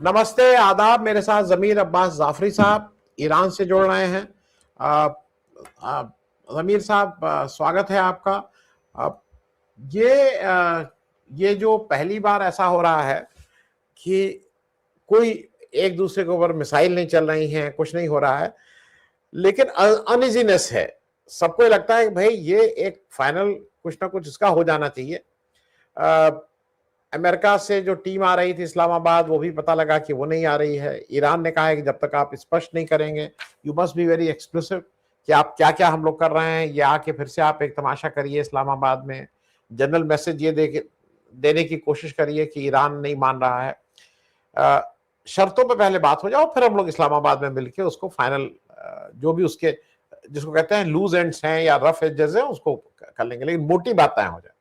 नमस्ते, आदाब। मेरे साथ ज़मीर अब्बास जाफरी साहब ईरान से जुड़ रहे हैं। आ, आ, ज़मीर साहब, स्वागत है आपका। आ, ये जो पहली बार ऐसा हो रहा है कि कोई एक दूसरे के ऊपर मिसाइल नहीं चल रही हैं, कुछ नहीं हो रहा है, लेकिन अनइजीनेस है। सबको लगता है कि भाई ये एक फाइनल कुछ ना कुछ इसका हो जाना चाहिए। अमेरिका से जो टीम आ रही थी इस्लामाबाद, वो भी पता लगा कि वो नहीं आ रही है। ईरान ने कहा है कि जब तक आप स्पष्ट नहीं करेंगे, यू मस्ट बी वेरी एक्सप्लिसिव, कि आप क्या क्या हम लोग कर रहे हैं, ये आके फिर से आप एक तमाशा करिए इस्लामाबाद में, जनरल मैसेज ये देने की कोशिश करिए कि ईरान नहीं मान रहा है। शर्तों पे पहले बात हो जाओ, फिर हम लोग इस्लामाबाद में मिलकर उसको फाइनल, जो भी उसके जिसको कहते हैं लूज एंड्स हैं या रफ एजेस हैं, उसको कर लेंगे, लेकिन मोटी बातें हो जाए।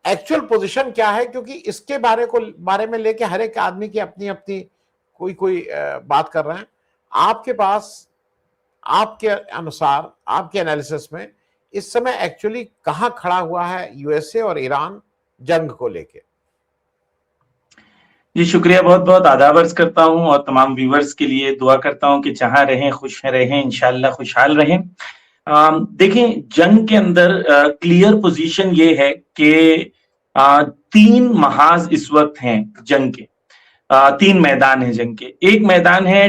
एक्चुअल पोजीशन क्या है, क्योंकि इसके बारे में लेके हर एक आदमी की अपनी अपनी कोई बात कर रहे हैं। आपके पास, आपके अनुसार, आपके एनालिसिस में इस समय एक्चुअली कहां खड़ा हुआ है यूएसए और ईरान जंग को लेके? जी शुक्रिया, बहुत बहुत आदाब अर्ज करता हूं और तमाम व्यूवर्स के लिए दुआ करता हूं कि जहां रहें खुश रहें, इंशाल्लाह खुशहाल रहें। देखें, जंग के अंदर क्लियर पोजीशन ये है कि तीन महाज इस वक्त हैं जंग के। तीन मैदान हैं जंग के। एक मैदान है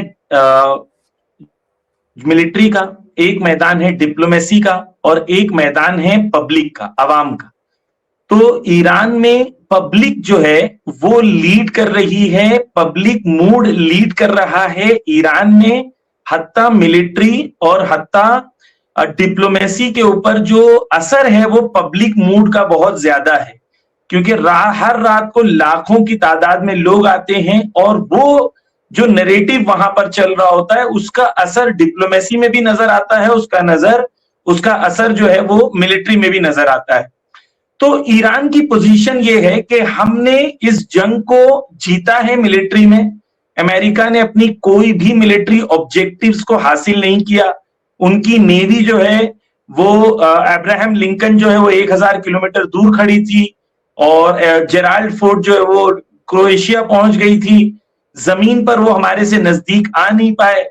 मिलिट्री का, एक मैदान है डिप्लोमेसी का और एक मैदान है पब्लिक का, अवाम का। तो ईरान में पब्लिक जो है वो लीड कर रही है, पब्लिक मूड लीड कर रहा है ईरान में। हत्ता मिलिट्री और हत्ता डिप्लोमेसी के ऊपर जो असर है वो पब्लिक मूड का बहुत ज्यादा है, क्योंकि हर रात को लाखों की तादाद में लोग आते हैं और वो जो नैरेटिव वहां पर चल रहा होता है उसका असर डिप्लोमेसी में भी नजर आता है, उसका असर जो है वो मिलिट्री में भी नजर आता है। तो ईरान की पोजीशन ये है कि हमने इस जंग को जीता है मिलिट्री में। अमेरिका ने अपनी कोई भी मिलिट्री ऑब्जेक्टिव्स को हासिल नहीं किया। उनकी नेवी जो है वो अब्राहम लिंकन जो है वो 1000 किलोमीटर दूर खड़ी थी और जेराल्ड फोर्ट जो है वो क्रोएशिया पहुंच गई थी। जमीन पर वो हमारे से नजदीक आ नहीं पाए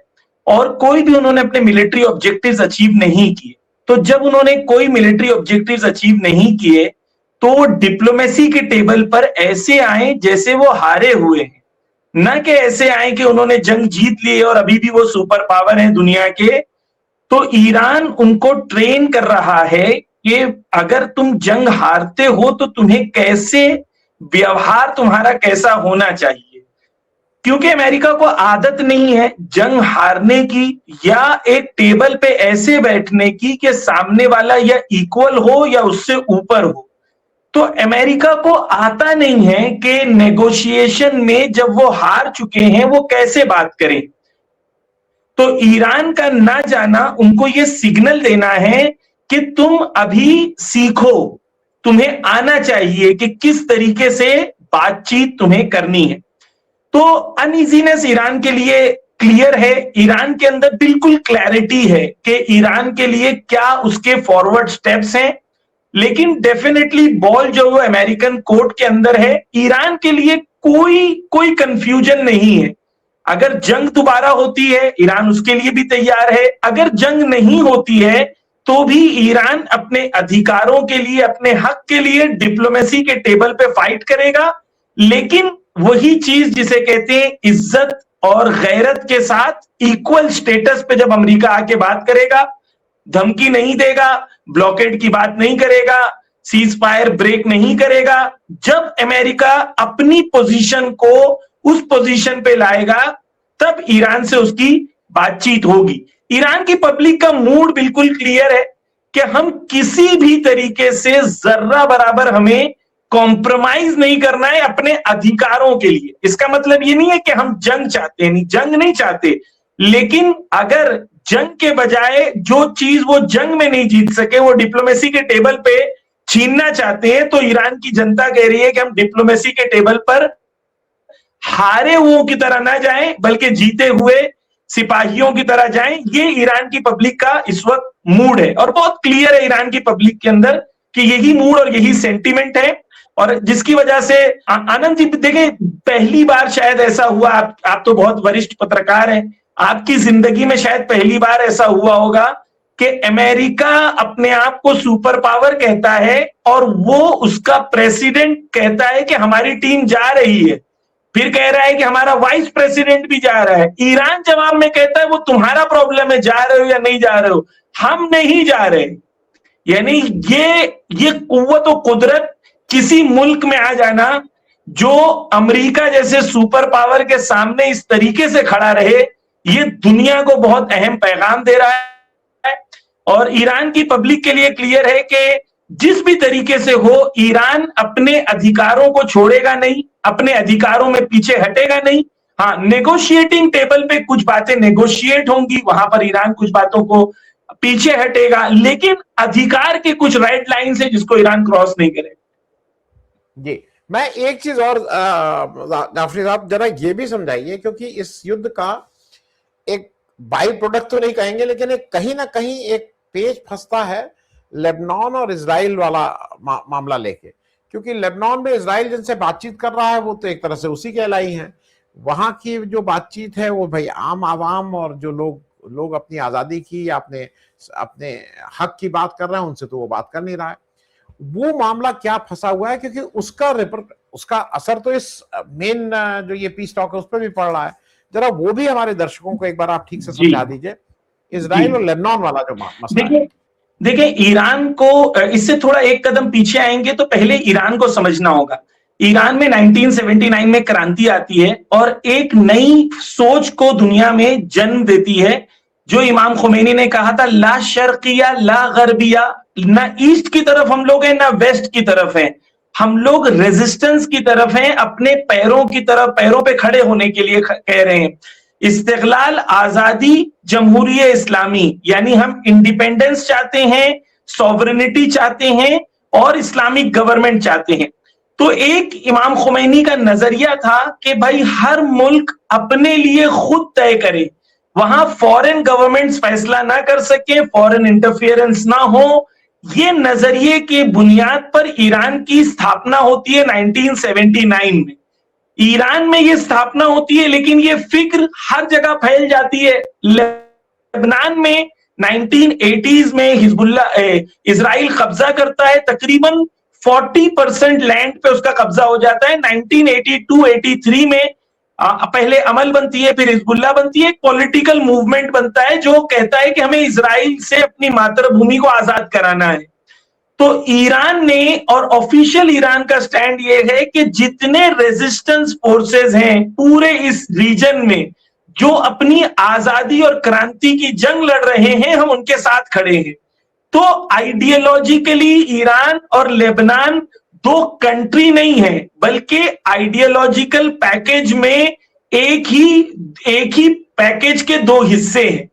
और कोई भी उन्होंने अपने मिलिट्री ऑब्जेक्टिव्स अचीव नहीं किए। तो जब उन्होंने कोई मिलिट्री ऑब्जेक्टिव्स अचीव नहीं किए तो वो डिप्लोमेसी के टेबल पर ऐसे आए जैसे वो हारे हुए हैं, ना कि ऐसे आए कि उन्होंने जंग जीत ली और अभी भी वो सुपर पावर है दुनिया के। तो ईरान उनको ट्रेन कर रहा है कि अगर तुम जंग हारते हो तो तुम्हें कैसे व्यवहार तुम्हारा कैसा होना चाहिए, क्योंकि अमेरिका को आदत नहीं है जंग हारने की या एक टेबल पे ऐसे बैठने की कि सामने वाला या इक्वल हो या उससे ऊपर हो। तो अमेरिका को आता नहीं है कि नेगोशिएशन में जब वो हार चुके हैं वो कैसे बात करें। तो ईरान का ना जाना उनको ये सिग्नल देना है कि तुम अभी सीखो, तुम्हें आना चाहिए कि किस तरीके से बातचीत तुम्हें करनी है। तो अनइजीनेस ईरान के लिए क्लियर है, ईरान के अंदर बिल्कुल क्लैरिटी है कि ईरान के लिए क्या उसके फॉरवर्ड स्टेप्स हैं, लेकिन डेफिनेटली बॉल जो वो अमेरिकन कोर्ट के अंदर है। ईरान के लिए कोई कंफ्यूजन नहीं है। अगर जंग दोबारा होती है ईरान उसके लिए भी तैयार है, अगर जंग नहीं होती है तो भी ईरान अपने अधिकारों के लिए, अपने हक के लिए डिप्लोमेसी के टेबल पे फाइट करेगा, लेकिन वही चीज जिसे कहते हैं इज्जत और गैरत के साथ इक्वल स्टेटस पे जब अमेरिका आके बात करेगा, धमकी नहीं देगा, ब्लॉकेड की बात नहीं करेगा, सीज फायर ब्रेक नहीं करेगा। जब अमेरिका अपनी पोजीशन को उस पोजीशन पे लाएगा तब ईरान से उसकी बातचीत होगी। ईरान की पब्लिक का मूड बिल्कुल क्लियर है कि हम किसी भी तरीके से जर्रा बराबर हमें कॉम्प्रोमाइज नहीं करना है अपने अधिकारों के लिए। इसका मतलब ये नहीं है कि हम जंग चाहते हैं, जंग नहीं चाहते, लेकिन अगर जंग के बजाय जो चीज वो जंग में नहीं जीत सके वो डिप्लोमेसी के टेबल पे छीनना चाहते हैं, तो ईरान की जनता कह रही है कि हम डिप्लोमेसी के टेबल पर हारे हुओं की तरह ना जाएं बल्कि जीते हुए सिपाहियों की तरह जाएं। ये ईरान की पब्लिक का इस वक्त मूड है और बहुत क्लियर है ईरान की पब्लिक के अंदर कि यही मूड और यही सेंटीमेंट है। और जिसकी वजह से आनंद जी देखें, पहली बार शायद ऐसा हुआ, आप तो बहुत वरिष्ठ पत्रकार हैं, आपकी जिंदगी में शायद पहली बार ऐसा हुआ होगा कि अमेरिका अपने आप को सुपर पावर कहता है और वो उसका प्रेसिडेंट कहता है कि हमारी टीम जा रही है, फिर कह रहा है कि हमारा वाइस प्रेसिडेंट भी जा रहा है। ईरान जवाब में कहता है वो तुम्हारा प्रॉब्लम है, जा रहे हो या नहीं जा रहे हो, हम नहीं जा रहे। यानी ये कुव्वत और कुदरत किसी मुल्क में आ जाना जो अमेरिका जैसे सुपर पावर के सामने इस तरीके से खड़ा रहे, ये दुनिया को बहुत अहम पैगाम दे रहा है। और ईरान की पब्लिक के लिए क्लियर है कि जिस भी तरीके से हो, ईरान अपने अधिकारों को छोड़ेगा नहीं, अपने अधिकारों में पीछे हटेगा नहीं। हाँ, नेगोशिएटिंग टेबल पे कुछ बातें नेगोशिएट होंगी, वहां पर ईरान कुछ बातों को पीछे हटेगा, लेकिन अधिकार के कुछ रेड लाइन है जिसको ईरान क्रॉस नहीं करेगा। जी, मैं एक चीज और जाफरी साहब जरा ये भी समझाइए, क्योंकि इस युद्ध का एक बाई प्रोडक्ट तो नहीं कहेंगे, लेकिन एक कहीं ना कहीं एक पेच फंसता है लेबनान और इजराइल वाला मामला लेके, क्योंकि लेबनान में इजराइल जिनसे बातचीत कर रहा है वो तो एक तरह से उसी के अलाई हैं। वहां की जो बातचीत है वो भाई आम आवाम और जो लोग अपनी आजादी की या अपने हक की बात कर रहे हैं, उनसे तो वो बात कर नहीं रहा है। वो मामला क्या फंसा हुआ है, क्योंकि उसका असर तो इस मेन जो ये पीस टॉक है उस पर भी पड़ रहा है। जरा वो भी हमारे दर्शकों को एक बार आप ठीक से समझा दीजिए, इजराइल और लेबनान वाला जो मसला है। देखिए, ईरान को इससे थोड़ा एक कदम पीछे आएंगे तो पहले ईरान को समझना होगा। ईरान में 1979 में क्रांति आती है और एक नई सोच को दुनिया में जन्म देती है, जो इमाम खुमैनी ने कहा था, ला शर्किया ला गरबिया, ना ईस्ट की तरफ हम लोग हैं ना वेस्ट की तरफ हैं, हम लोग रेजिस्टेंस की तरफ हैं, अपने पैरों की तरफ, पैरों पे खड़े होने के लिए कह रहे हैं। इस्तिकलाल, आजादी, जमहूरियत इस्लामी, यानी हम इंडिपेंडेंस चाहते हैं, सॉवरेनिटी चाहते हैं और इस्लामिक गवर्नमेंट चाहते हैं। तो एक इमाम खुमैनी का नजरिया था कि भाई हर मुल्क अपने लिए खुद तय करे, वहां फॉरेन गवर्नमेंट्स फैसला ना कर सके, फॉरेन इंटरफियरेंस ना हो। ये नजरिए के बुनियाद पर ईरान की स्थापना होती है 1979 में। ईरान में ये स्थापना होती है, लेकिन ये फिक्र हर जगह फैल जाती है। लेबनान में 1980s में हिजबुल्ला इजराइल कब्जा करता है, तकरीबन 40% लैंड पे उसका कब्जा हो जाता है। 1982-83 में पहले अमल बनती है, फिर हिजबुल्ला बनती है, एक पॉलिटिकल मूवमेंट बनता है जो कहता है कि हमें इजराइल से अपनी मातृभूमि को आजाद कराना है। तो ईरान ने, और ऑफिशियल ईरान का स्टैंड ये है कि जितने रेजिस्टेंस फोर्सेस हैं पूरे इस रीजन में जो अपनी आजादी और क्रांति की जंग लड़ रहे हैं, हम उनके साथ खड़े हैं। तो आइडियोलॉजिकली ईरान और लेबनान दो कंट्री नहीं है, बल्कि आइडियोलॉजिकल पैकेज में एक ही पैकेज के दो हिस्से हैं।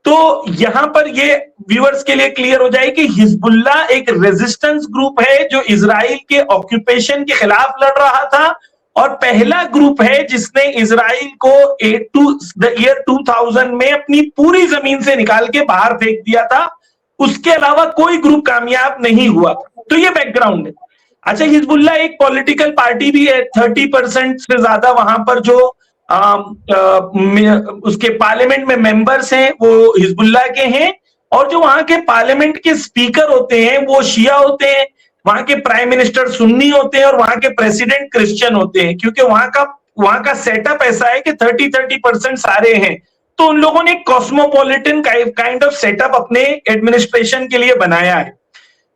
तो यहां पर ये व्यूअर्स के लिए क्लियर हो जाए कि हिजबुल्ला एक रेजिस्टेंस ग्रुप है जो इजराइल के ऑक्यूपेशन के खिलाफ लड़ रहा था, और पहला ग्रुप है जिसने इजराइल को ईयर 2000 में अपनी पूरी जमीन से निकाल के बाहर फेंक दिया था। उसके अलावा कोई ग्रुप कामयाब नहीं हुआ। तो ये बैकग्राउंड है। अच्छा, हिजबुल्ला एक पॉलिटिकल पार्टी भी है, 30% से ज्यादा वहां पर जो उसके पार्लियामेंट में मेंबर्स हैं वो हिजबुल्ला के हैं, और जो वहां के पार्लियामेंट के स्पीकर होते हैं वो शिया होते हैं, वहां के प्राइम मिनिस्टर सुन्नी होते हैं और वहां के प्रेसिडेंट क्रिश्चियन होते हैं, क्योंकि वहां का सेटअप ऐसा है कि 30% सारे हैं। तो उन लोगों ने कॉस्मोपॉलिटन काइंड ऑफ सेटअप अपने एडमिनिस्ट्रेशन के लिए बनाया है।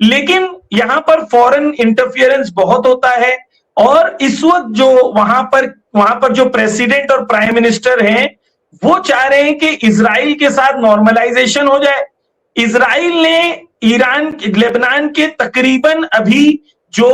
लेकिन यहां पर फॉरेन इंटरफियरेंस बहुत होता है, और इस वक्त जो वहां पर जो प्रेसिडेंट और प्राइम मिनिस्टर हैं वो चाह रहे हैं कि इजराइल के साथ नॉर्मलाइजेशन हो जाए। इजराइल ने लेबनान के तकरीबन अभी जो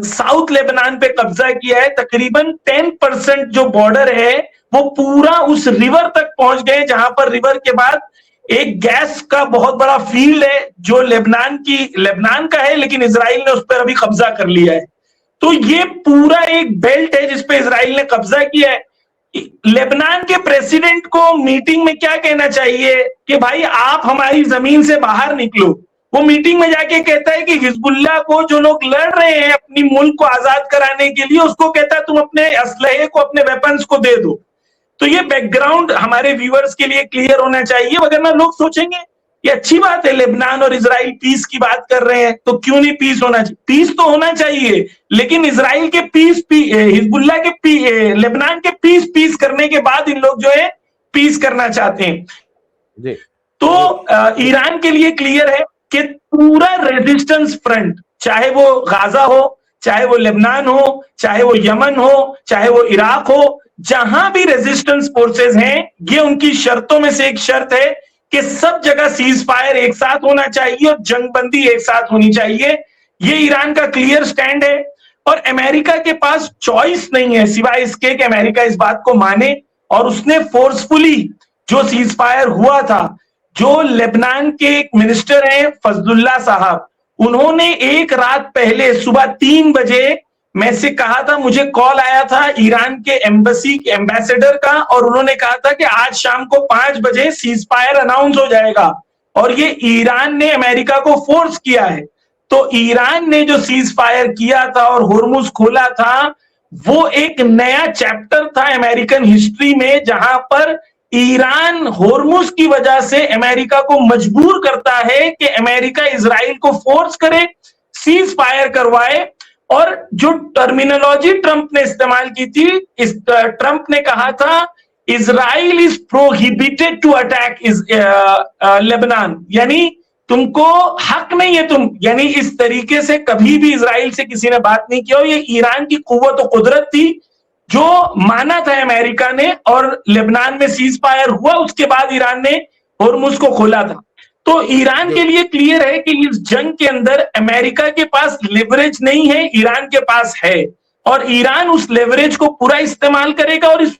साउथ लेबनान पे कब्जा किया है, तकरीबन 10% जो बॉर्डर है वो पूरा उस रिवर तक पहुंच गए, जहां पर रिवर के बाद एक गैस का बहुत बड़ा फील्ड है जो लेबनान का है, लेकिन इजराइल ने उस पर अभी कब्जा कर लिया है। तो ये पूरा एक बेल्ट है जिसपे इजराइल ने कब्जा किया है। लेबनान के प्रेसिडेंट को मीटिंग में क्या कहना चाहिए कि भाई आप हमारी जमीन से बाहर निकलो, वो मीटिंग में जाके कहता है कि हिजबुल्लाह को जो लोग लड़ रहे हैं अपनी मुल्क को आजाद कराने के लिए, उसको कहता है तुम अपने असलहे को, अपने वेपन्स को दे दो। तो ये बैकग्राउंड हमारे व्यूअर्स के लिए क्लियर होना चाहिए, वरना लोग सोचेंगे ये अच्छी बात है, लेबनान और इजराइल पीस की बात कर रहे हैं, तो क्यों नहीं पीस होना चाहिए? पीस तो होना चाहिए, लेकिन इजराइल के हिजबुल्लाह के लेबनान के पीस करने के बाद इन लोग जो है पीस करना चाहते हैं जी। तो ईरान के लिए क्लियर है कि पूरा रेजिस्टेंस फ्रंट, चाहे वो गाजा हो, चाहे वो लेबनान हो, चाहे वो यमन हो, चाहे वो इराक हो, जहां भी रेजिस्टेंस फोर्सेस हैं, ये उनकी शर्तों में से एक शर्त है कि सब जगह सीज फायर एक साथ होना चाहिए और जंगबंदी एक साथ होनी चाहिए। ये ईरान का क्लियर स्टैंड है और अमेरिका के पास चॉइस नहीं है सिवाय इसके कि अमेरिका इस बात को माने और उसने फोर्सफुली जो सीज फायर हुआ था, जो लेबनान के एक मिनिस्टर हैं फजलुल्लाह साहब, उन्होंने एक रात पहले सुबह 3 बजे मैं से कहा था, मुझे कॉल आया था ईरान के एम्बेसी के एम्बेसडर का और उन्होंने कहा था कि आज शाम को 5 बजे सीज फायर अनाउंस हो जाएगा और ये ईरान ने अमेरिका को फोर्स किया है। तो ईरान ने जो सीज फायर किया था और होर्मुज खोला था, वो एक नया चैप्टर था अमेरिकन हिस्ट्री में, जहां पर ईरान होर्मुज की वजह से अमेरिका को मजबूर करता है कि अमेरिका इजराइल को फोर्स करे, सीज फायर करवाए। और जो टर्मिनोलॉजी ट्रंप ने इस्तेमाल की थी, ट्रंप ने कहा था Israel is prohibited to attack Lebanon, यानी तुमको हक नहीं है, तुम यानी इस तरीके से कभी भी इजराइल से किसी ने बात नहीं किया। ये ईरान की कुव्वत और कुदरत थी जो माना था अमेरिका ने, और लेबनान में सीज फायर हुआ, उसके बाद ईरान ने होर्मुज को खोला था। तो ईरान के लिए क्लियर है कि इस जंग के अंदर अमेरिका के पास लेवरेज नहीं है, ईरान के पास है, और ईरान उस लेवरेज को पूरा इस्तेमाल करेगा और इस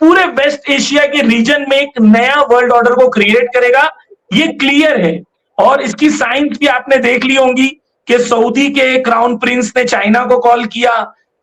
पूरे वेस्ट एशिया के रीजन में एक नया वर्ल्ड ऑर्डर को क्रिएट करेगा, ये क्लियर है। और इसकी साइंस भी आपने देख ली होंगी कि सऊदी के क्राउन प्रिंस ने चाइना को कॉल किया,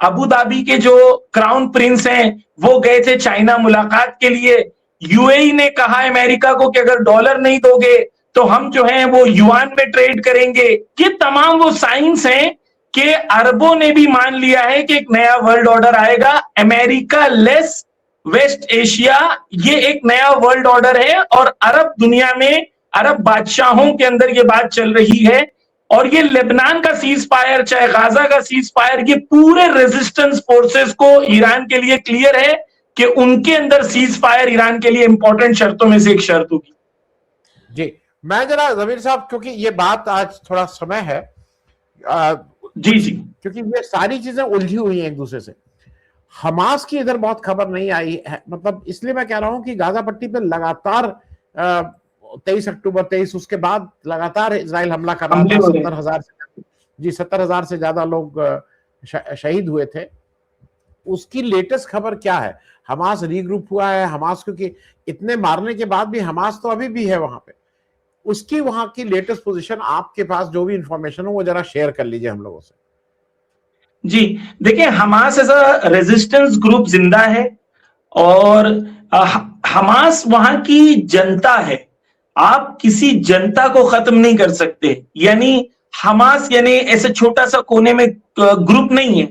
अबू धाबी के जो क्राउन प्रिंस हैं वो गए थे चाइना मुलाकात के लिए, यूएई ने कहा अमेरिका को कि अगर डॉलर नहीं दोगे तो हम जो है वो युआन में ट्रेड करेंगे। ये तमाम वो साइंस हैं कि अरबों ने भी मान लिया है कि एक नया वर्ल्ड ऑर्डर आएगा, अमेरिका लेस वेस्ट एशिया, ये एक नया वर्ल्ड ऑर्डर है। और अरब दुनिया में, अरब बादशाहों के अंदर ये बात चल रही है। और ये लेबनान का सीज फायर, चाहे गाजा का सीज फायर, ये पूरे रेजिस्टेंस फोर्सेस को ईरान के लिए क्लियर है कि उनके अंदर सीज फायर ईरान के लिए इंपॉर्टेंट शर्तों में से एक शर्त होगी। जी, मैं जरा जमीर साहब, क्योंकि ये बात आज थोड़ा समय है, जी जी, क्योंकि ये सारी चीजें उलझी हुई हैं एक दूसरे से। हमास की इधर बहुत खबर नहीं आई है, मतलब इसलिए मैं कह रहा हूं कि गाजा पट्टी पे लगातार 23 अक्टूबर 23 उसके बाद लगातार इजराइल हमला कर रहा था। 70,000 से ज्यादा लोग शहीद हुए थे। उसकी लेटेस्ट खबर क्या है? हमास रीग्रुप हुआ है? हमास, क्योंकि इतने मारने के बाद भी हमास तो अभी भी है वहां पे, उसकी वहां की लेटेस्ट पोजीशन, आपके पास जो भी इंफॉर्मेशन हो वो जरा शेयर कर लीजिए हम लोगों से। जी देखिए, Hamas as a resistance group जिंदा है और हमास वहां की जनता है। आप किसी जनता को खत्म नहीं कर सकते, यानी हमास यानी ऐसे छोटा सा कोने में ग्रुप नहीं है।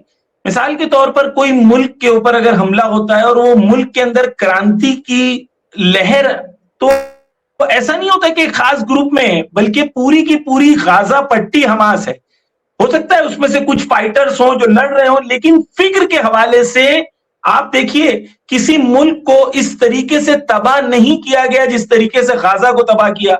मिसाल के तौर पर कोई मुल्क के ऊपर अगर हमला होता है और वो मुल्क के अंदर क्रांति की लहर, तो ऐसा नहीं होता कि खास ग्रुप में है, बल्कि पूरी की पूरी गाजा पट्टी हमास है। हो सकता है उसमें से कुछ फाइटर्स हो जो लड़ रहे हो, लेकिन फिक्र के हवाले से आप देखिए किसी मुल्क को इस तरीके से तबाह नहीं किया गया जिस तरीके से गाजा को तबाह किया।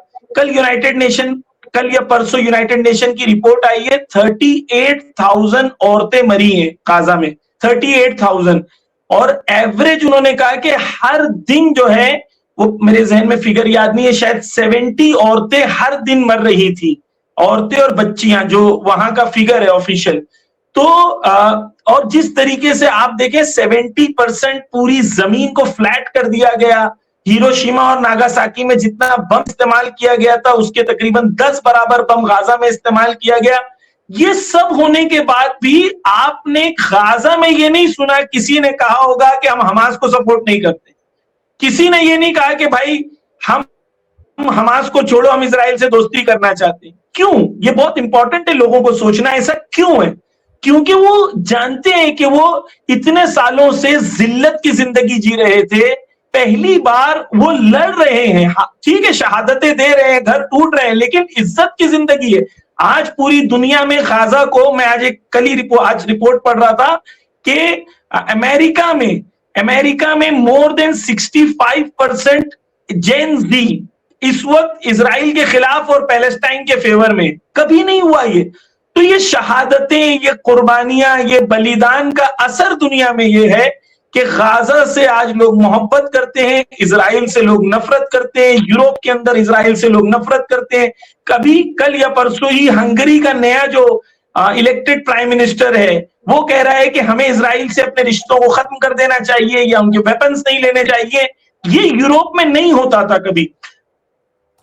कल या परसों यूनाइटेड नेशन की रिपोर्ट आई है, 38,000 औरतें मरी हैं गाजा में, 38,000। और एवरेज उन्होंने कहा कि हर दिन जो है, वो मेरे जहन में फिगर याद नहीं है, शायद 70 औरतें हर दिन मर रही थी, औरतें और बच्चियां, जो वहां का फिगर है ऑफिशियल। तो और जिस तरीके से आप देखें 70% पूरी जमीन को फ्लैट कर दिया गया। हिरोशिमा और नागासाकी में जितना बम इस्तेमाल किया गया था उसके तकरीबन 10 बराबर बम गाजा में इस्तेमाल किया गया। ये सब होने के बाद भी आपने गाजा में ये नहीं सुना किसी ने कहा होगा कि हम हमास को सपोर्ट नहीं करते। किसी ने ये नहीं कहा कि भाई हम हमास को छोड़ो, हम इजराइल से दोस्ती करना चाहते हैं। क्यों? ये बहुत इंपॉर्टेंट है लोगों को सोचना, ऐसा क्यों है? क्योंकि वो जानते हैं कि वो इतने सालों से जिल्लत की जिंदगी जी रहे थे, पहली बार वो लड़ रहे हैं। ठीक है, शहादतें दे रहे हैं, घर टूट रहे हैं, लेकिन इज्जत की जिंदगी है। आज पूरी दुनिया में गाजा को, मैं आज रिपोर्ट पढ़ रहा था कि अमेरिका में मोर देन 65% जेन जी इस वक्त इजराइल के खिलाफ और पैलेस्टाइन के फेवर में। कभी नहीं हुआ ये। तो ये शहादतें, ये कुर्बानियां, ये बलिदान का असर दुनिया में ये है कि गाजा से आज लोग मोहब्बत करते हैं, इजराइल से लोग नफरत करते हैं, यूरोप के अंदर इजराइल से लोग नफरत करते हैं। कभी कल या परसों ही हंगरी का नया जो इलेक्टेड प्राइम मिनिस्टर है वो कह रहा है कि हमें इजराइल से अपने रिश्तों को खत्म कर देना चाहिए या उनके वेपन्स नहीं लेने चाहिए। ये यूरोप में नहीं होता था कभी।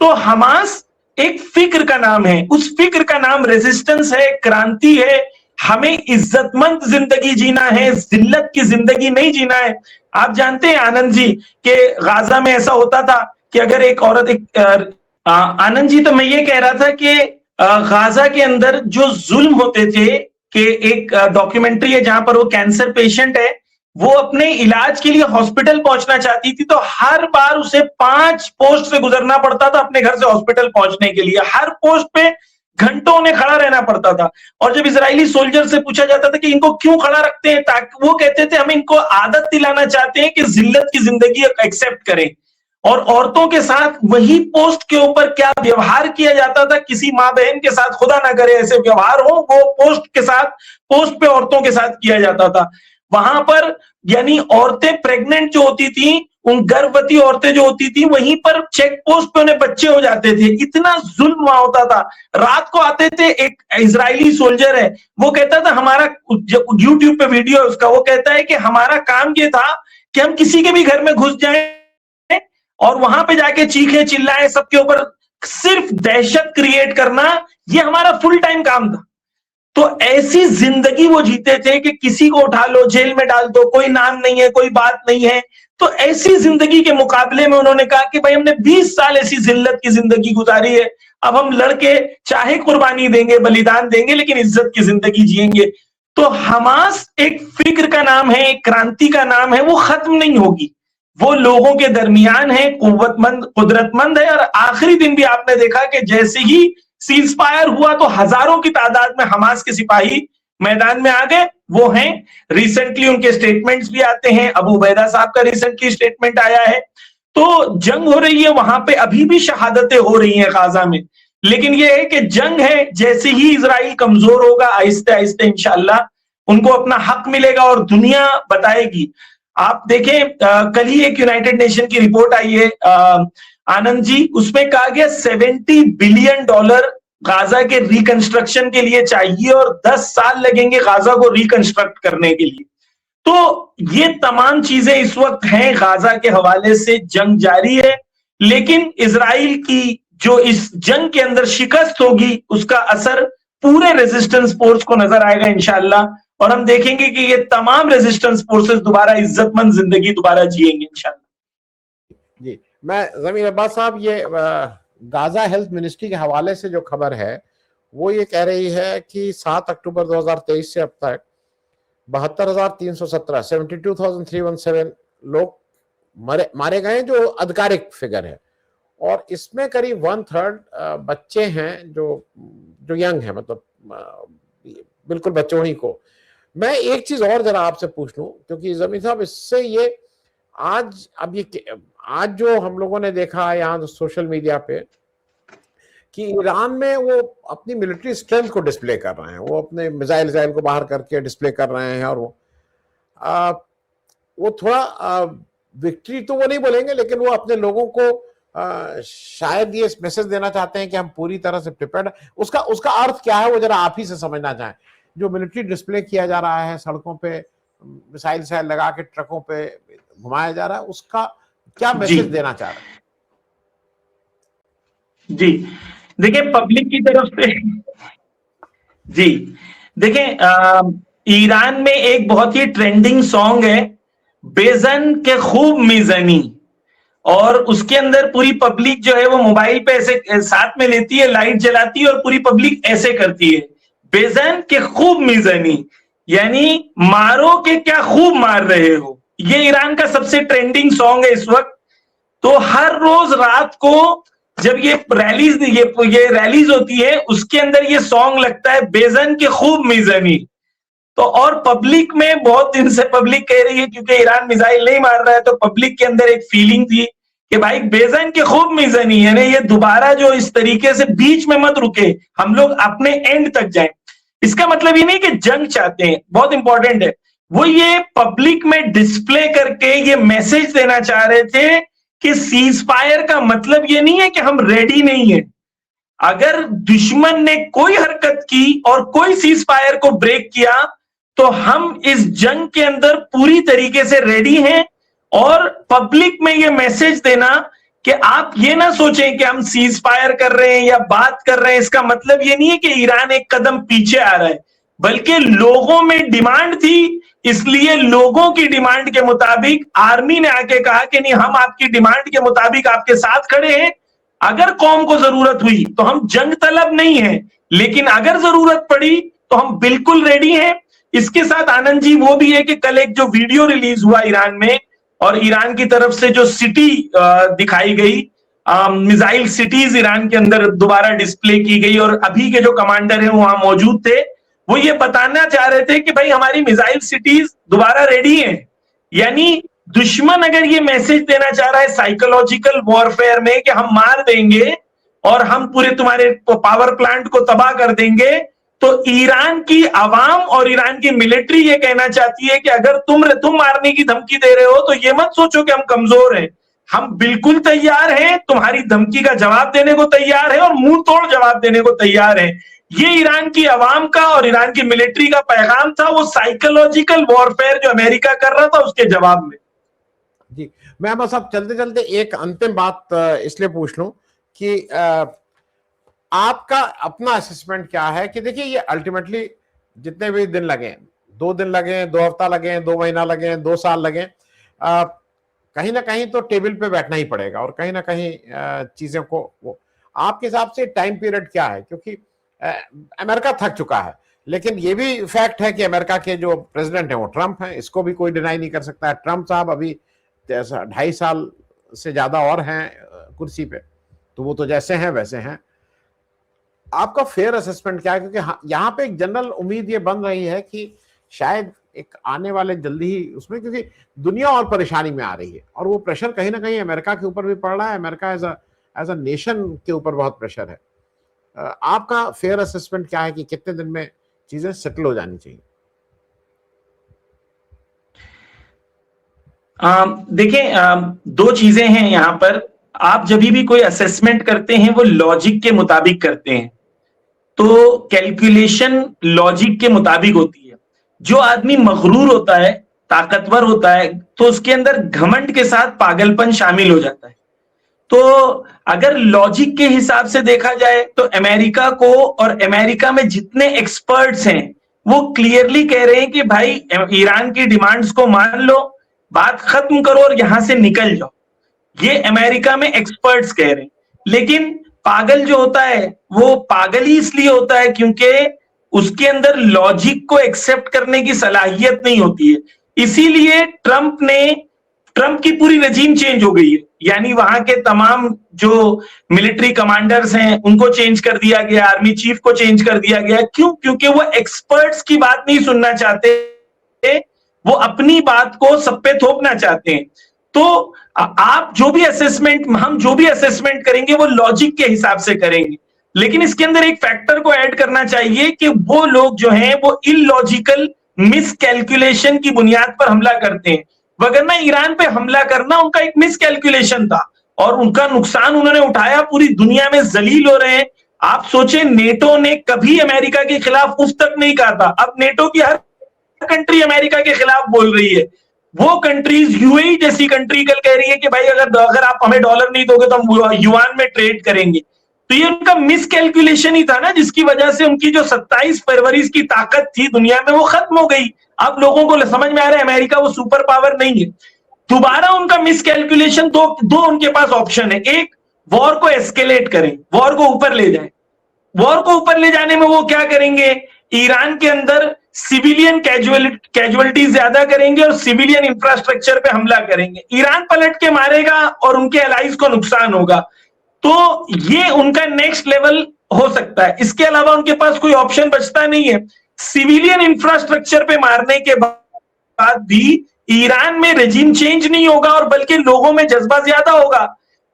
तो हमास एक फिक्र का नाम है, उस फिक्र का नाम रेजिस्टेंस है, क्रांति है। हमें इज्जतमंद जिंदगी जीना है, जिल्लत की जिंदगी नहीं जीना है। आप जानते हैं आनंद जी कि गाजा में ऐसा होता था कि अगर एक औरत आनंद जी, तो मैं ये कह रहा था कि गाजा के अंदर जो जुल्म होते थे, कि एक डॉक्यूमेंट्री है जहां पर वो कैंसर पेशेंट है, वो अपने इलाज के लिए हॉस्पिटल पहुंचना चाहती थी, तो हर बार उसे 5 पोस्ट से गुजरना पड़ता था अपने घर से हॉस्पिटल पहुंचने के लिए। हर पोस्ट पे घंटों उन्हें खड़ा रहना पड़ता था। और जब इजरायली सोल्जर से पूछा जाता था कि इनको क्यों खड़ा रखते हैं, ताकि वो कहते थे हम इनको आदत दिलाना चाहते हैं कि जिल्लत की जिंदगी एक्सेप्ट करें। और औरतों के साथ वही पोस्ट के ऊपर क्या व्यवहार किया जाता था, किसी माँ बहन के साथ खुदा ना करे ऐसे व्यवहार हो, वो पोस्ट पे औरतों के साथ किया जाता था। वहां पर यानी औरतें प्रेग्नेंट जो होती थी, उन गर्भवती औरतें जो होती थी, वहीं पर चेक पोस्ट पे उन्हें बच्चे हो जाते थे। इतना जुल्म वहां होता था। रात को आते थे, एक इजरायली सोल्जर है, वो कहता था हमारा, यूट्यूब पे वीडियो है उसका, वो कहता है कि हमारा काम ये था कि हम किसी के भी घर में घुस जाएं और वहां पे जाके चीखें चिल्लाएं, सबके ऊपर सिर्फ दहशत क्रिएट करना, ये हमारा फुल टाइम काम था। तो ऐसी जिंदगी वो जीते थे कि किसी को उठा लो, जेल में डाल दो, कोई नाम नहीं है, कोई बात नहीं है। तो ऐसी जिंदगी के मुकाबले में उन्होंने कहा कि भाई हमने 20 साल ऐसी जिल्लत की जिंदगी गुजारी है, अब हम लड़के चाहे कुर्बानी देंगे, बलिदान देंगे, लेकिन इज्जत की जिंदगी जिएंगे। तो हमास एक फिक्र का नाम है, एक क्रांति का नाम है, वो खत्म नहीं होगी। वो लोगों के दरमियान है, कुदरतमंद है। और आखिरी दिन भी आपने देखा कि जैसे ही सीज फायर हुआ तो हजारों की तादाद में हमास के सिपाही मैदान में आ गए। वो हैं, रिसेंटली उनके स्टेटमेंट्स भी आते हैं, अबू उबैदा साहब का रिसेंटली स्टेटमेंट आया है। तो जंग हो रही है, वहां पे अभी भी शहादतें हो रही हैं गाजा में, लेकिन ये है कि जंग है, जैसे ही इजराइल कमजोर होगा, आहिस्ते आहिस्ते इंशाअल्लाह उनको अपना हक मिलेगा और दुनिया बताएगी। आप देखें, कल ही एक यूनाइटेड नेशन की रिपोर्ट आई है आनंद जी, उसमें कहा गया $70 बिलियन गाजा के रिकंस्ट्रक्शन के लिए चाहिए और 10 साल लगेंगे गाजा को रिकंस्ट्रक्ट करने के लिए। तो ये तमाम चीजें इस वक्त हैं गाजा के हवाले से। जंग जारी है, लेकिन इजराइल की जो इस जंग के अंदर शिकस्त होगी, उसका असर पूरे रेजिस्टेंस फोर्स को नजर आएगा इंशाअल्लाह। और हम देखेंगे कि ये तमाम रेजिस्टेंस फोर्सेस दोबारा इज्जतमंद जिंदगी दोबारा जिएंगे इंशाअल्लाह। जी, मैं जमीर अब्बास साहब, ये गाजा हेल्थ मिनिस्ट्री के हवाले से जो खबर है वो ये कह रही है कि 7 अक्टूबर 2023 से अब तक 72,317 72,317 लोग मारे गए, जो आधिकारिक फिगर है। और इसमें करीब 1/3 बच्चे हैं जो यंग है, मतलब बिल्कुल बच्चों ही को। मैं एक चीज और जरा आपसे पूछ लूं, क्योंकि जमीर साहब, इससे ये आज जो हम लोगों ने देखा यहाँ सोशल मीडिया पे कि ईरान में वो अपनी मिलिट्री स्ट्रेंथ को डिस्प्ले कर रहे हैं, वो अपने मिसाइल को बाहर करके डिस्प्ले कर रहे हैं। और वो थोड़ा विक्ट्री तो वो नहीं बोलेंगे, लेकिन वो अपने लोगों को शायद ये मैसेज देना चाहते हैं कि हम पूरी तरह से प्रिपेयर्ड। उसका अर्थ क्या है, वो जरा आप ही से समझना चाहें। जो मिलिट्री डिस्प्ले किया जा रहा है, सड़कों पे मिसाइल लगा के ट्रकों पे घुमाया जा रहा है, उसका क्या मैसेज देना चाह रहे हैं? जी देखिए, पब्लिक की तरफ से, जी देखें, ईरान में एक बहुत ही ट्रेंडिंग सॉन्ग है, बेजन के खूब मिजनी, और उसके अंदर पूरी पब्लिक जो है वो मोबाइल पे ऐसे साथ में लेती है, लाइट जलाती है और पूरी पब्लिक ऐसे करती है, बेजान के खूब मीज़ानी, यानी मारो के क्या खूब मार रहे हो, ये ईरान का सबसे ट्रेंडिंग सॉन्ग है इस वक्त। तो हर रोज रात को जब ये रैलीज होती है, उसके अंदर ये सॉन्ग लगता है, बेजन के खूब मीज़ानी। तो और पब्लिक में बहुत दिन से पब्लिक कह रही है, क्योंकि ईरान मिसाइल नहीं मार रहा है, तो पब्लिक के अंदर एक फीलिंग थी कि भाई बेजन के खूब मीज़ानी है ना, ये दोबारा जो इस तरीके से बीच में मत रुके, हम लोग अपने एंड तक जाएं। इसका मतलब ये नहीं कि जंग चाहते हैं, बहुत इंपॉर्टेंट है, वो ये पब्लिक में डिस्प्ले करके ये मैसेज देना चाह रहे थे कि सीज फायर का मतलब ये नहीं है कि हम रेडी नहीं है। अगर दुश्मन ने कोई हरकत की और कोई सीज फायर को ब्रेक किया, तो हम इस जंग के अंदर पूरी तरीके से रेडी हैं। और पब्लिक में ये मैसेज देना कि आप ये ना सोचें कि हम सीज फायर कर रहे हैं या बात कर रहे हैं, इसका मतलब ये नहीं है कि ईरान एक कदम पीछे आ रहा है, बल्कि लोगों में डिमांड थी, इसलिए लोगों की डिमांड के मुताबिक आर्मी ने आके कहा कि नहीं, हम आपकी डिमांड के मुताबिक आपके साथ खड़े हैं। अगर कौम को जरूरत हुई तो हम जंग तलब नहीं है, लेकिन अगर जरूरत पड़ी तो हम बिल्कुल रेडी हैं। इसके साथ आनंद जी वो भी है कि कल एक जो वीडियो रिलीज हुआ ईरान में, और ईरान की तरफ से जो सिटी दिखाई गई, मिसाइल सिटीज ईरान के अंदर दोबारा डिस्प्ले की गई, और अभी के जो कमांडर हैं वहां मौजूद थे, वो ये बताना चाह रहे थे कि भाई हमारी मिसाइल सिटीज दोबारा रेडी हैं। यानी दुश्मन अगर ये मैसेज देना चाह रहा है साइकोलॉजिकल वॉरफेयर में कि हम मार देंगे और हम पूरे तुम्हारे पावर प्लांट को तबाह कर देंगे, तो ईरान की आवाम और ईरान की मिलिट्री ये कहना चाहती है कि अगर तुम मारने की धमकी दे रहे हो तो ये मत सोचो कि हम कमजोर हैं, हम बिल्कुल तैयार हैं, तुम्हारी धमकी का जवाब देने को तैयार है और मुंह तोड़ जवाब देने को तैयार है। ये ईरान की आवाम का और ईरान की मिलिट्री का पैगाम था, वो साइकोलॉजिकल वॉरफेयर जो अमेरिका कर रहा था उसके जवाब में। जी, मैं बस अब चलते चलते एक अंतिम बात इसलिए पूछ लूं कि आपका अपना असेसमेंट क्या है कि देखिए ये अल्टीमेटली जितने भी दिन लगे, 2 दिन लगे, 2 हफ्ता लगे, 2 महीना लगे, 2 साल लगे, कहीं ना कहीं तो टेबल पे बैठना ही पड़ेगा और कहीं ना कहीं चीजें को वो आपके हिसाब से टाइम पीरियड क्या है? क्योंकि अमेरिका थक चुका है, लेकिन ये भी फैक्ट है कि अमेरिका के जो प्रेसिडेंट है वो ट्रंप है, इसको भी कोई डिनाई नहीं कर सकता है। ट्रंप साहब अभी 2.5 साल से ज्यादा और हैं कुर्सी पे, तो वो तो जैसे हैं वैसे हैं। आपका फेयर असेसमेंट क्या है? क्योंकि यहाँ पे एक जनरल उम्मीद ये बन रही है कि शायद एक आने वाले जल्दी ही उसमें, क्योंकि दुनिया और परेशानी में आ रही है और वो प्रेशर कहीं ना कहीं अमेरिका के ऊपर भी पड़ रहा है, अमेरिका एज अ नेशन के ऊपर बहुत प्रेशर है। आपका फेयर असेसमेंट क्या है कि कितने दिन में चीजें सेटल हो जानी चाहिए? देखिए, 2 चीजें हैं यहाँ पर। आप जब भी कोई असेसमेंट करते हैं वो लॉजिक के मुताबिक करते हैं, तो कैलकुलेशन लॉजिक के मुताबिक होती है। जो आदमी मगरूर होता है, ताकतवर होता है, तो उसके अंदर घमंड के साथ पागलपन शामिल हो जाता है। तो अगर लॉजिक के हिसाब से देखा जाए तो अमेरिका को, और अमेरिका में जितने एक्सपर्ट्स हैं वो क्लियरली कह रहे हैं कि भाई ईरान की डिमांड्स को मान लो, बात खत्म करो और यहां से निकल जाओ। ये अमेरिका में एक्सपर्ट्स कह रहे हैं। लेकिन पागल जो होता है वो पागल ही इसलिए होता है क्योंकि उसके अंदर लॉजिक को एक्सेप्ट करने की सलाहियत नहीं होती है। इसीलिए ट्रंप की पूरी रजीम चेंज हो गई है, यानी वहां के तमाम जो मिलिट्री कमांडर्स हैं उनको चेंज कर दिया गया, आर्मी चीफ को चेंज कर दिया गया। क्यों? क्योंकि वो एक्सपर्ट्स की बात नहीं सुनना चाहते, वो अपनी बात को सब पे थोपना चाहते हैं। तो हम जो भी असेसमेंट करेंगे वो लॉजिक के हिसाब से करेंगे, लेकिन इसके अंदर एक फैक्टर को ऐड करना चाहिए कि वो लोग जो हैं वो इलॉजिकल मिसकैलकुलेशन की बुनियाद पर हमला करते हैं। वगरना ईरान पे हमला करना उनका एक मिसकैलकुलेशन था और उनका नुकसान उन्होंने उठाया, पूरी दुनिया में जलील हो रहे हैं। आप सोचे, नेटो ने कभी अमेरिका के खिलाफ उफ तक नहीं कहा था, अब नेटो की हर कंट्री अमेरिका के खिलाफ बोल रही है। वो कंट्रीज, यूएई जैसी कंट्री कल कह रही है कि भाई अगर आप हमें डॉलर नहीं दोगे तो हम युआन में ट्रेड करेंगे। तो ये उनका मिसकैलकुलेशन ही था ना, जिसकी वजह से उनकी जो 27 फरवरी की ताकत थी दुनिया में वो खत्म हो गई। अब लोगों को समझ में आ रहा है अमेरिका वो सुपर पावर नहीं है। दोबारा उनका मिसकैलकुलेशन, दो उनके पास ऑप्शन है। एक, वॉर को एस्केलेट करें, वॉर को ऊपर ले जाएं। वॉर को ऊपर ले जाने में वो क्या करेंगे, ईरान के अंदर सिविलियन कैजुअलिटी ज्यादा करेंगे और सिविलियन इंफ्रास्ट्रक्चर पे हमला करेंगे। ईरान पलट के मारेगा और उनके एलाइज को नुकसान होगा। तो ये उनका नेक्स्ट लेवल हो सकता है। इसके अलावा उनके पास कोई ऑप्शन बचता नहीं है। सिविलियन इंफ्रास्ट्रक्चर पे मारने के बाद भी ईरान में रेजिम चेंज नहीं होगा और बल्कि लोगों में जज्बा ज्यादा होगा।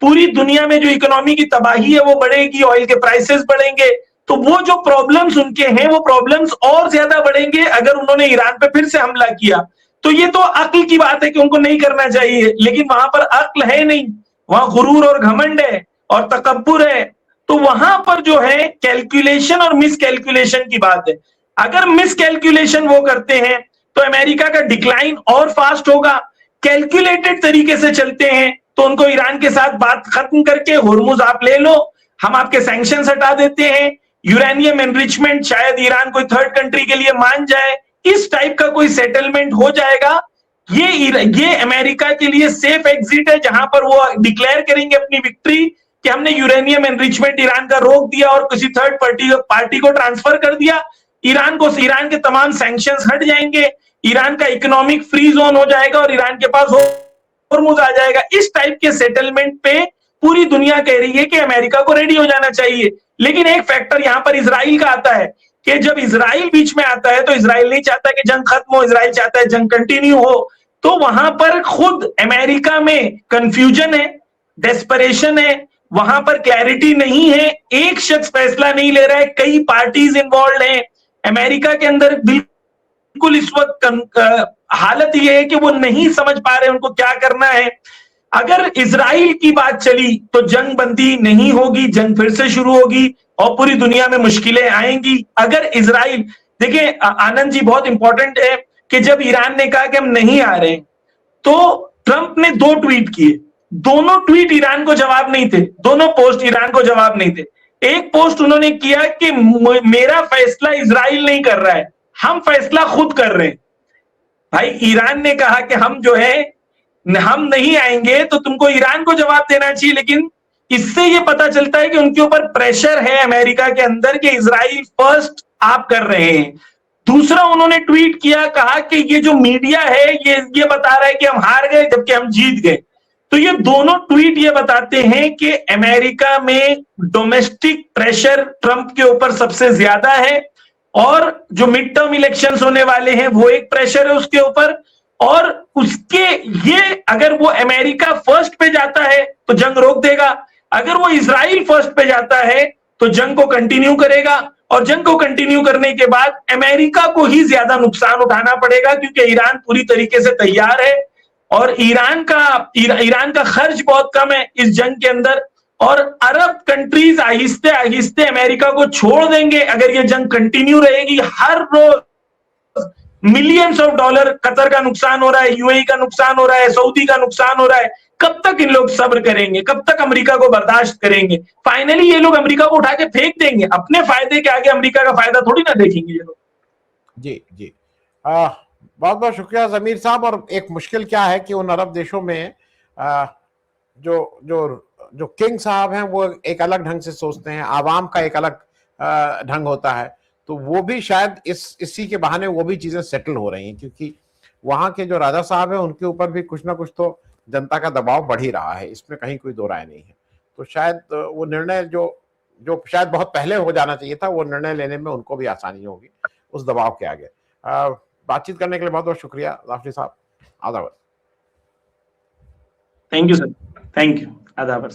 पूरी दुनिया में जो इकोनॉमी की तबाही है वो बढ़ेगी, ऑयल के प्राइसेस बढ़ेंगे, तो वो जो प्रॉब्लम्स उनके हैं वो प्रॉब्लम्स और ज्यादा बढ़ेंगे अगर उन्होंने ईरान पे फिर से हमला किया। तो ये तो अक्ल की बात है कि उनको नहीं करना चाहिए, लेकिन वहां पर अक्ल है नहीं, वहां गुरूर और घमंड है और तकब्बुर है। तो वहां पर जो है कैलकुलेशन और मिस कैलकुलेशन की बात है। अगर मिस कैलकुलेशन वो करते हैं तो अमेरिका का डिक्लाइन और फास्ट होगा। कैलकुलेटेड तरीके से चलते हैं तो उनको ईरान के साथ बात खत्म करके होर्मुज आप ले लो, हम आपके सैंक्शंस हटा देते हैं, यूरेनियम एनरिचमेंट शायद ईरान कोई थर्ड कंट्री के लिए मान जाए, इस टाइप का कोई सेटलमेंट हो जाएगा। ये अमेरिका के लिए सेफ एग्जिट है, जहां पर वो डिक्लेयर करेंगे अपनी विक्ट्री कि हमने यूरेनियम एनरिचमेंट ईरान का रोक दिया और किसी थर्ड पार्टी को ट्रांसफर कर दिया। ईरान के तमाम सैंक्शंस हट जाएंगे, ईरान का इकोनॉमिक फ्री जोन हो जाएगा और ईरान के पास होर्मुज आ जाएगा। इस टाइप के सेटलमेंट पे पूरी दुनिया कह रही है कि अमेरिका को रेडी हो जाना चाहिए। लेकिन एक फैक्टर यहां पर इजराइल का आता है कि जब इजराइल बीच में आता है तो इजराइल नहीं चाहता कि जंग खत्म हो, इजराइल चाहता है जंग कंटिन्यू हो। तो वहां पर खुद अमेरिका में कंफ्यूजन है, डेस्परेशन है, वहां पर क्लैरिटी नहीं है, एक शख्स फैसला नहीं ले रहा है, कई पार्टीज इन्वॉल्व हैं। अमेरिका के अंदर बिल्कुल इस वक्त हालत यह है कि वो नहीं समझ पा रहे उनको क्या करना है। अगर इजराइल की बात चली तो जंग बंदी नहीं होगी, जंग फिर से शुरू होगी और पूरी दुनिया में मुश्किलें आएंगी। अगर इजराइल, देखिए आनंद जी, बहुत इंपॉर्टेंट है कि जब ईरान ने कहा कि हम नहीं आ रहे तो ट्रंप ने 2 ट्वीट किए, दोनों ट्वीट ईरान को जवाब नहीं थे, दोनों पोस्ट ईरान को जवाब नहीं थे। एक पोस्ट उन्होंने किया कि मेरा फैसला इजराइल नहीं कर रहा है, हम फैसला खुद कर रहे हैं। भाई ईरान ने कहा कि हम जो है हम नहीं आएंगे, तो तुमको ईरान को जवाब देना चाहिए। लेकिन इससे ये पता चलता है कि उनके ऊपर प्रेशर है अमेरिका के अंदर कि इजराइल फर्स्ट आप कर रहे हैं। दूसरा उन्होंने ट्वीट किया, कहा कि ये जो मीडिया है ये बता रहा है कि हम हार गए जबकि हम जीत गए। तो ये दोनों ट्वीट ये बताते हैं कि अमेरिका में डोमेस्टिक प्रेशर ट्रंप के ऊपर सबसे ज्यादा है और जो मिड टर्म इलेक्शंस होने वाले हैं वो एक प्रेशर है उसके ऊपर। और उसके ये अगर वो अमेरिका फर्स्ट पे जाता है तो जंग रोक देगा, अगर वो इजराइल फर्स्ट पे जाता है तो जंग को कंटिन्यू करेगा और जंग को कंटिन्यू करने के बाद अमेरिका को ही ज्यादा नुकसान उठाना पड़ेगा क्योंकि ईरान पूरी तरीके से तैयार है और ईरान का खर्च बहुत कम है इस जंग के अंदर। और अरब कंट्रीज आहिस्ते आहिस्ते अमेरिका को छोड़ देंगे अगर ये जंग कंटिन्यू रहेगी। हर रोज मिलियंस ऑफ डॉलर कतर का नुकसान हो रहा है, यूएई का नुकसान हो रहा है, सऊदी का नुकसान हो रहा है। कब तक इन लोग सब्र करेंगे, कब तक अमेरिका को बर्दाश्त करेंगे? फाइनली ये लोग अमेरिका को उठा के फेंक देंगे, अपने फायदे के आगे अमेरिका का फायदा थोड़ी ना देखेंगे ये लोग। जी जी, बहुत बहुत शुक्रिया जमीर साहब। और एक मुश्किल क्या है कि उन अरब देशों में जो जो जो किंग साहब हैं वो एक अलग ढंग से सोचते हैं, आवाम का एक अलग ढंग होता है। तो वो भी शायद इसी के बहाने वो भी चीजें सेटल हो रही हैं क्योंकि वहां के जो राजा साहब हैं उनके ऊपर भी कुछ ना कुछ तो जनता का दबाव बढ़ ही रहा है, इसमें कहीं कोई दो राय नहीं है। तो शायद वो निर्णय जो शायद बहुत पहले हो जाना चाहिए था, वो निर्णय लेने में उनको भी आसानी होगी उस दबाव के आगे। बातचीत करने के लिए बहुत बहुत शुक्रिया जाफरी साहब। आदाब। Thank you sir, thank you. आदाब।